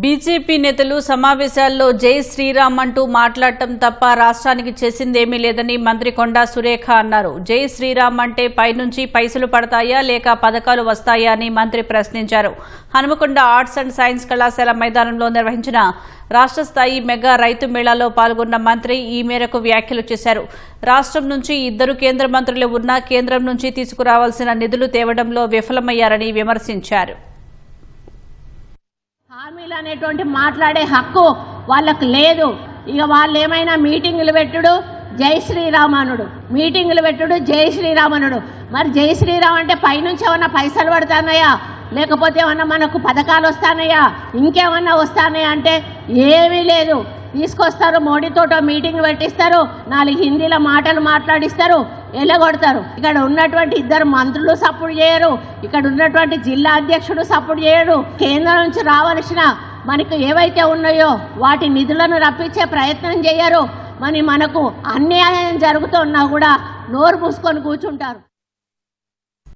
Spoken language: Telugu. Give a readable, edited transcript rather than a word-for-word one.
బీజేపీ నేతలు సమావేశాల్లో జై శ్రీరామ్ అంటూ మాట్లాడటం తప్ప రాష్ట్రానికి చేసిందేమీ లేదని మంత్రి కొండా సురేఖ అన్నారు. జై శ్రీరామ్ అంటే పైనుంచి పైసలు పడతాయా లేక పథకాలు వస్తాయా అని మంత్రి ప్రశ్నించారు. హనుమకొండ ఆర్ట్స్ అండ్ సైన్స్ కళాశాల మైదానంలో నిర్వహించిన రాష్ట్ర స్థాయి మెగా రైతు మేళాలో పాల్గొన్న మంత్రి ఈ మేరకు వ్యాఖ్యలు చేశారు. రాష్ట్రం నుంచి 2 కేంద్ర మంత్రులు ఉన్నా కేంద్రం నుంచి తీసుకురావాల్సిన నిధులు తేవడంలో విఫలమయ్యారని విమర్శించారు. హామీలు అనేటువంటి మాట్లాడే హక్కు వాళ్ళకు లేదు. ఇక వాళ్ళు ఏమైనా మీటింగులు పెట్టుడు జై శ్రీరామనుడు, మీటింగులు పెట్టుడు జై శ్రీరామనుడు. మరి జై శ్రీరామ్ అంటే పైనుంచి ఏమన్నా పైసలు పడతానయా లేకపోతే ఏమన్నా మనకు పథకాలు వస్తానయా ఇంకేమన్నా వస్తానయా అంటే ఏమీ లేదు. తీసుకొస్తారు, మోడీతోటో మీటింగ్ పెట్టిస్తారు, 4 హిందీలో మాటలు మాట్లాడిస్తారు, ఎల్లగొడతారు. ఇక్కడ ఉన్నటువంటి 2 మంత్రులు సపోర్ట్ చేయరు, ఇక్కడ ఉన్నటువంటి జిల్లా అధ్యక్షుడు సపోర్ట్ చేయరు. కేంద్రం నుంచి రావాల్సిన మనకు ఏవైతే ఉన్నాయో వాటి నిధులను రప్పించే ప్రయత్నం చేయరు. మనకు అన్యాయం జరుగుతున్నా కూడా నోరు మూసుకొని కూర్చుంటారు.